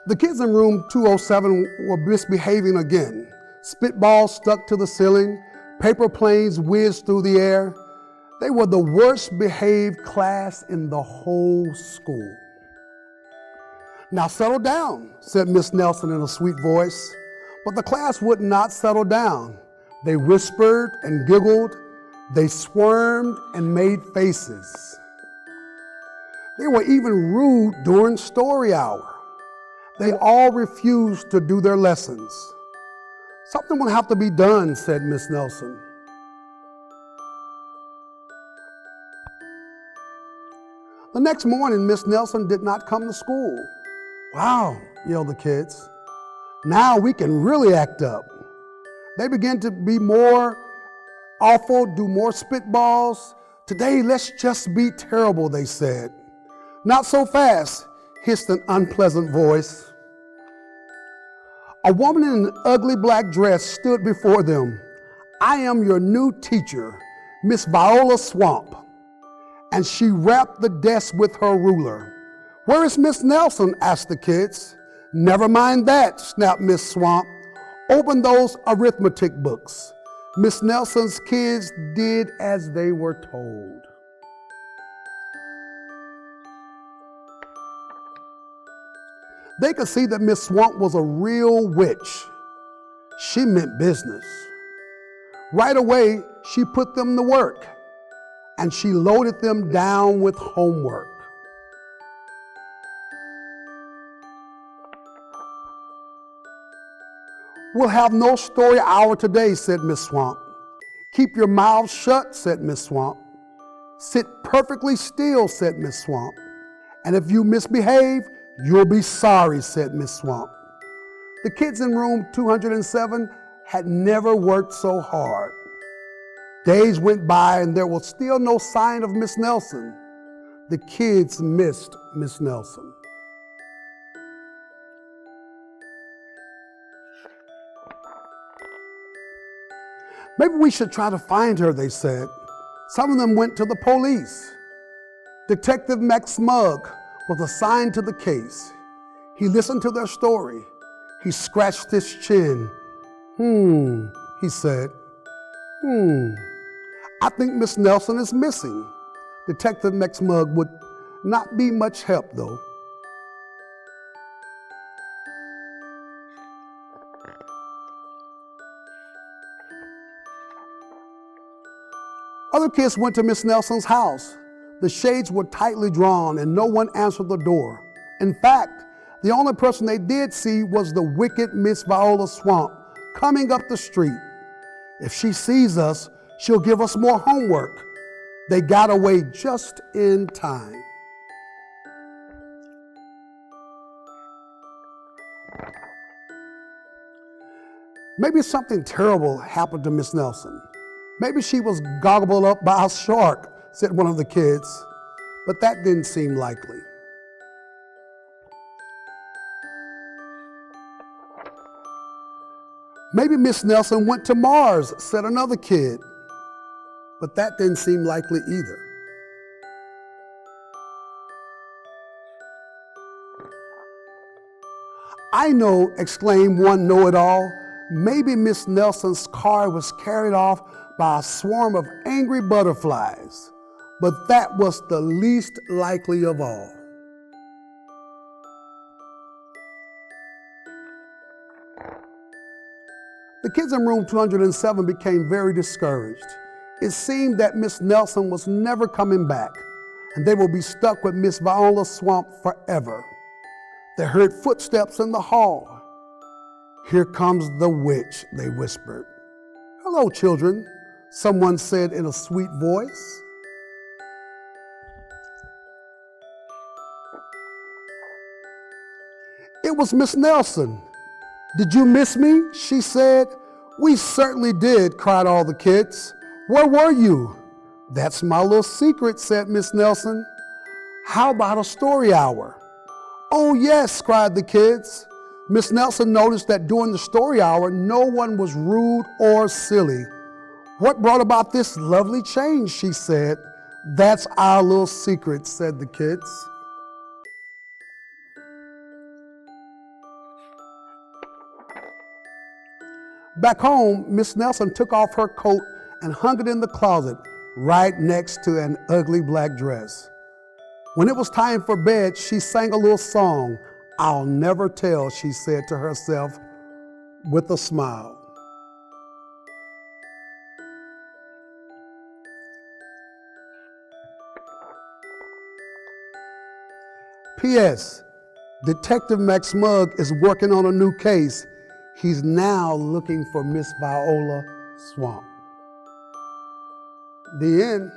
The kids in room 207 were misbehaving again. Spitballs stuck to the ceiling, paper planes whizzed through the air. They were the worst behaved class in the whole school. "Now settle down," said Miss Nelson in a sweet voice. But the class would not settle down. They whispered and giggled. They squirmed and made faces. They were even rude during story hour. They all refused to do their lessons. "Something will have to be done," said Miss Nelson. The next morning, Miss Nelson did not come to school. "Wow," yelled the kids. "Now we can really act up." They began to be more awful, do more spitballs. "Today, let's just be terrible," they said. "Not so fast," hissed an unpleasant voice. A woman in an ugly black dress stood before them. "I am your new teacher, Miss Viola Swamp." And she rapped the desk with her ruler. "Where is Miss Nelson?" asked the kids. "Never mind that," snapped Miss Swamp. "Open those arithmetic books." Miss Nelson's kids did as they were told. They could see that Miss Swamp was a real witch. She meant business. Right away, she put them to work, and she loaded them down with homework. "We'll have no story hour today," said Miss Swamp. "Keep your mouths shut," said Miss Swamp. "Sit perfectly still," said Miss Swamp. "And if you misbehave, you'll be sorry," said Miss Swamp. The kids in room 207 had never worked so hard. Days went by and there was still no sign of Miss Nelson. The kids missed Miss Nelson. "Maybe we should try to find her," they said. Some of them went to the police. Detective Max Mugg was assigned to the case. He listened to their story. He scratched his chin. He said. "I think Miss Nelson is missing." Detective Max Mugg would not be much help, though. Other kids went to Miss Nelson's house. The shades were tightly drawn and no one answered the door. In fact, the only person they did see was the wicked Miss Viola Swamp coming up the street. "If she sees us, she'll give us more homework." They got away just in time. Maybe something terrible happened to Miss Nelson. "Maybe she was gobbled up by a shark," said one of the kids, but that didn't seem likely. "Maybe Miss Nelson went to Mars," said another kid, but that didn't seem likely either. "I know," exclaimed one know-it-all. "Maybe Miss Nelson's car was carried off by a swarm of angry butterflies." But that was the least likely of all. The kids in room 207 became very discouraged. It seemed that Miss Nelson was never coming back, and they would be stuck with Miss Viola Swamp forever. They heard footsteps in the hall. "Here comes the witch," they whispered. "Hello, children," someone said in a sweet voice. It was Miss Nelson. "Did you miss me?" she said. "We certainly did," cried all the kids. "Where were you?" "That's my little secret," said Miss Nelson. "How about a story hour?" "Oh yes," cried the kids. Miss Nelson noticed that during the story hour, no one was rude or silly. "What brought about this lovely change?" she said. "That's our little secret," said the kids. Back home, Miss Nelson took off her coat and hung it in the closet right next to an ugly black dress. When it was time for bed, she sang a little song. "I'll never tell," she said to herself with a smile. P.S. Detective Max Mugg is working on a new case. He's now looking for Miss Viola Swamp. The end.